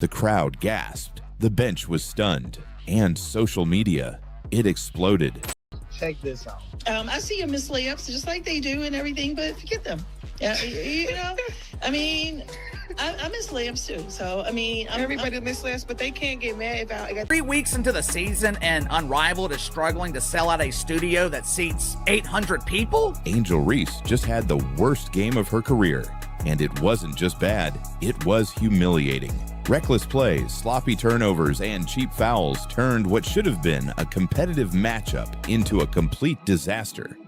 The crowd gasped, the bench was stunned, and social media, it exploded. Check this out. I see you miss layups just like they do and everything, but forget them. You know, I mean, I miss layups too. So, I mean, Everybody miss layups, but they can't get mad about it. 3 weeks into the season and Unrivaled is struggling to sell out a studio that seats 800 people? Angel Reese just had the worst game of her career. And it wasn't just bad, it was humiliating. Reckless plays, sloppy turnovers, and cheap fouls turned what should have been a competitive matchup into a complete disaster.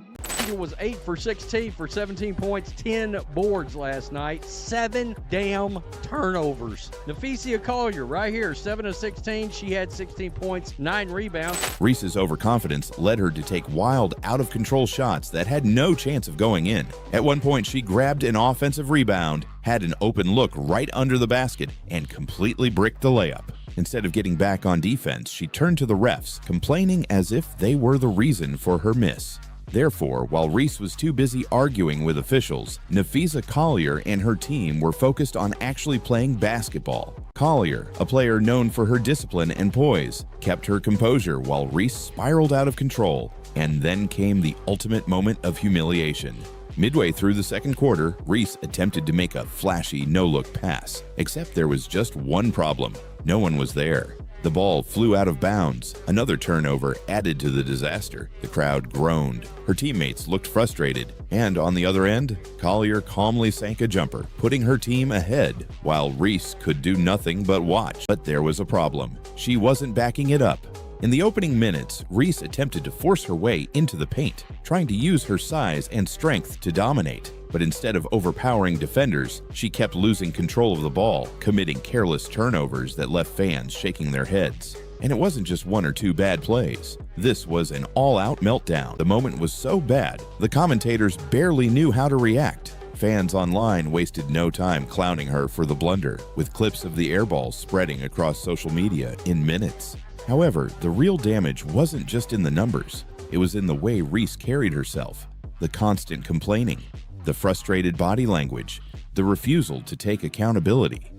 Angel was 8 for 16 for 17 points, 10 boards last night, 7 damn turnovers. Napheesa Collier right here, 7 of 16. She had 16 points, 9 rebounds. Reese's overconfidence led her to take wild, out-of-control shots that had no chance of going in. At one point, she grabbed an offensive rebound, had an open look right under the basket, and completely bricked the layup. Instead of getting back on defense, she turned to the refs, complaining as if they were the reason for her miss. Therefore, while Reese was too busy arguing with officials, Napheesa Collier and her team were focused on actually playing basketball. Collier, a player known for her discipline and poise, kept her composure while Reese spiraled out of control, and then came the ultimate moment of humiliation. Midway through the second quarter, Reese attempted to make a flashy no-look pass, except there was just one problem. No one was there. The ball flew out of bounds. Another turnover added to the disaster. The crowd groaned. Her teammates looked frustrated. And on the other end, Collier calmly sank a jumper, putting her team ahead, while Reese could do nothing but watch. But there was a problem. She wasn't backing it up. In the opening minutes, Reese attempted to force her way into the paint, trying to use her size and strength to dominate. But instead of overpowering defenders, she kept losing control of the ball, committing careless turnovers that left fans shaking their heads. And it wasn't just 1 or 2 bad plays. This was an all-out meltdown. The moment was so bad, the commentators barely knew how to react. Fans online wasted no time clowning her for the blunder, with clips of the airball spreading across social media in minutes. However, the real damage wasn't just in the numbers. It was in the way Reese carried herself, the constant complaining, the frustrated body language, the refusal to take accountability.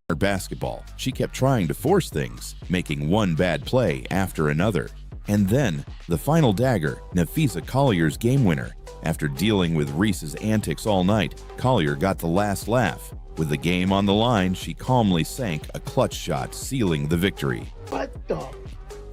Her basketball, she kept trying to force things, making one bad play after another. And then, the final dagger, Napheesa Collier's game winner. After dealing with Reese's antics all night, Collier got the last laugh. With the game on the line, she calmly sank a clutch shot, sealing the victory. What the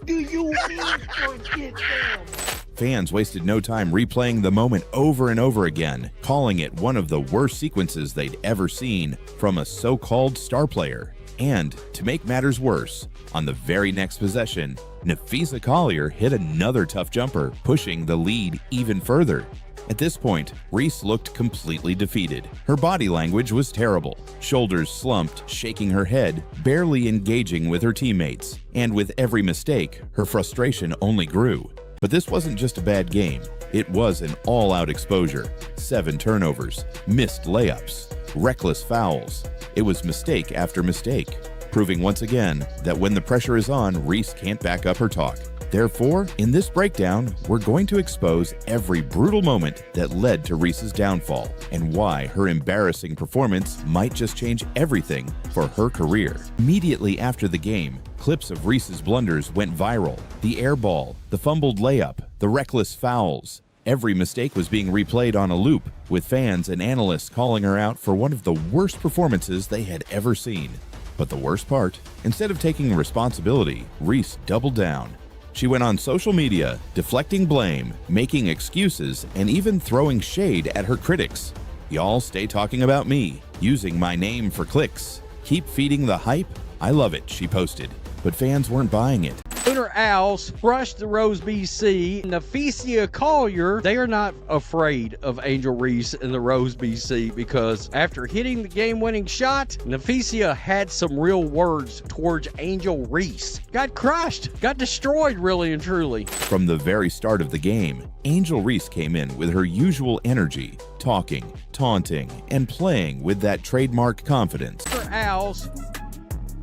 do you mean forget them? Fans wasted no time replaying the moment over and over again, calling it one of the worst sequences they'd ever seen from a so-called star player. And, to make matters worse, on the very next possession, Napheesa Collier hit another tough jumper, pushing the lead even further. At this point, Reese looked completely defeated. Her body language was terrible, shoulders slumped, shaking her head, barely engaging with her teammates. And with every mistake, her frustration only grew. But this wasn't just a bad game. It was an all-out exposure. 7 turnovers, missed layups, reckless fouls. It was mistake after mistake, proving once again that when the pressure is on, Reese can't back up her talk. Therefore, in this breakdown, we're going to expose every brutal moment that led to Reese's downfall and why her embarrassing performance might just change everything for her career. Immediately after the game, clips of Reese's blunders went viral. The air ball, the fumbled layup, the reckless fouls. Every mistake was being replayed on a loop, with fans and analysts calling her out for one of the worst performances they had ever seen. But the worst part, instead of taking responsibility, Reese doubled down. She went on social media, deflecting blame, making excuses, and even throwing shade at her critics. "Y'all stay talking about me, using my name for clicks. Keep feeding the hype. I love it," she posted. But fans weren't buying it. Sooner Owls crushed the Rose BC. Napheesa Collier, they are not afraid of Angel Reese and the Rose BC because after hitting the game-winning shot, Napheesa had some real words towards Angel Reese. Got crushed, got destroyed really and truly. From the very start of the game, Angel Reese came in with her usual energy, talking, taunting, and playing with that trademark confidence. Sooner Owls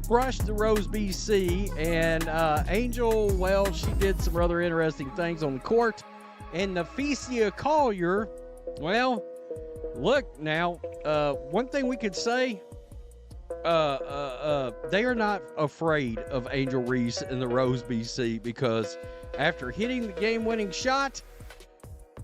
crushed the Rose BC, and Angel, well, she did some rather interesting things on the court. And Napheesa Collier, well, look now, one thing we could say they are not afraid of Angel Reese in the Rose BC because after hitting the game-winning shot,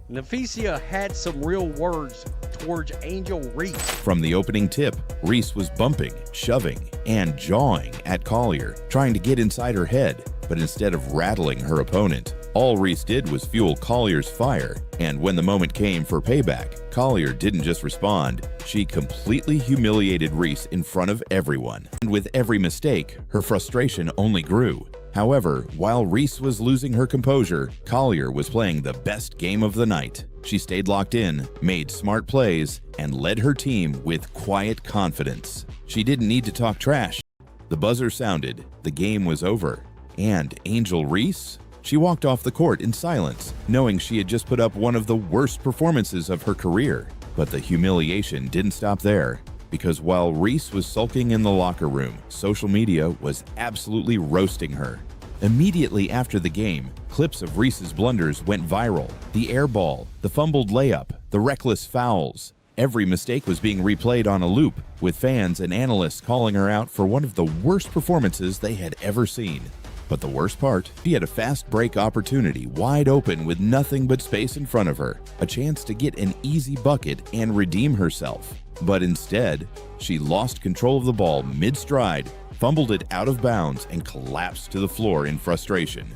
Napheesa had some real words towards Angel Reese. From the opening tip, Reese was bumping, shoving, and jawing at Collier, trying to get inside her head, but instead of rattling her opponent, all Reese did was fuel Collier's fire, and when the moment came for payback, Collier didn't just respond, she completely humiliated Reese in front of everyone. And with every mistake, her frustration only grew. However, while Reese was losing her composure, Collier was playing the best game of the night. She stayed locked in, made smart plays, and led her team with quiet confidence. She didn't need to talk trash. The buzzer sounded, the game was over. And Angel Reese? She walked off the court in silence, knowing she had just put up one of the worst performances of her career. But the humiliation didn't stop there, because while Reese was sulking in the locker room, social media was absolutely roasting her. Immediately after the game, clips of Reese's blunders went viral. The air ball, the fumbled layup, the reckless fouls. Every mistake was being replayed on a loop, with fans and analysts calling her out for one of the worst performances they had ever seen. But the worst part, she had a fast break opportunity wide open with nothing but space in front of her, a chance to get an easy bucket and redeem herself. But instead, she lost control of the ball mid-stride, fumbled it out of bounds, and collapsed to the floor in frustration.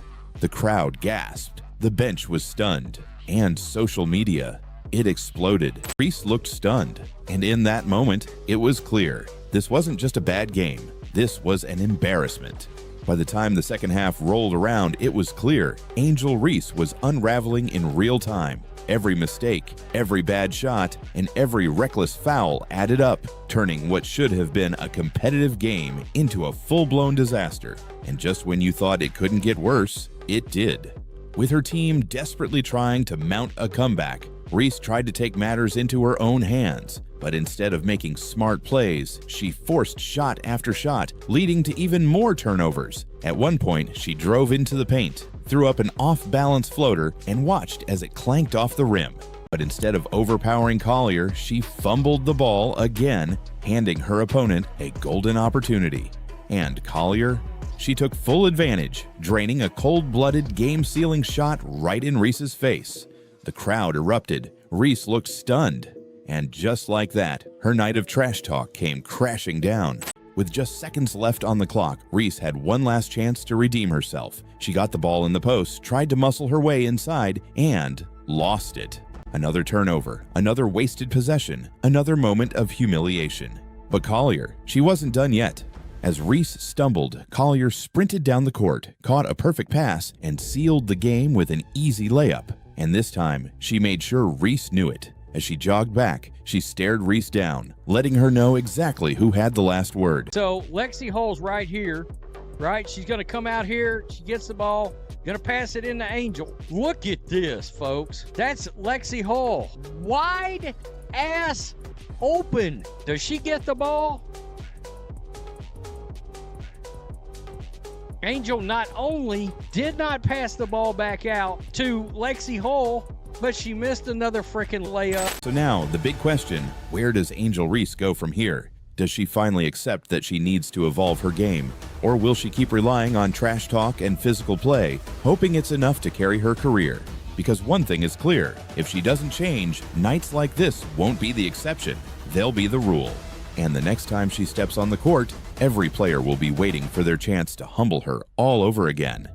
The crowd gasped, the bench was stunned, and social media, it exploded. Reese looked stunned, and in that moment, it was clear this wasn't just a bad game, this was an embarrassment. By the time the second half rolled around, it was clear Angel Reese was unraveling in real time. Every mistake, every bad shot, and every reckless foul added up, turning what should have been a competitive game into a full-blown disaster. And just when you thought it couldn't get worse, it did. With her team desperately trying to mount a comeback, Reese tried to take matters into her own hands. But instead of making smart plays, she forced shot after shot, leading to even more turnovers. At one point, she drove into the paint, threw up an off-balance floater, and watched as it clanked off the rim. But instead of overpowering Collier, she fumbled the ball again, handing her opponent a golden opportunity. And Collier? She took full advantage, draining a cold-blooded game-sealing shot right in Reese's face. The crowd erupted. Reese looked stunned. And just like that, her night of trash talk came crashing down. With just seconds left on the clock, Reese had one last chance to redeem herself. She got the ball in the post, tried to muscle her way inside, and lost it. Another turnover, another wasted possession, another moment of humiliation. But Collier, she wasn't done yet. As Reese stumbled, Collier sprinted down the court, caught a perfect pass, and sealed the game with an easy layup. And this time, she made sure Reese knew it. As she jogged back, she stared Reese down, letting her know exactly who had the last word. So Lexi Hall's right here, right? She's going to come out here. She gets the ball, going to pass it into Angel. Look at this, folks. That's Lexi Hall. Wide ass open. Does she get the ball? Angel not only did not pass the ball back out to Lexi Hall, but she missed another freaking layup. So now, the big question, where does Angel Reese go from here? Does she finally accept that she needs to evolve her game? Or will she keep relying on trash talk and physical play, hoping it's enough to carry her career? Because one thing is clear, if she doesn't change, nights like this won't be the exception, they'll be the rule. And the next time she steps on the court, every player will be waiting for their chance to humble her all over again.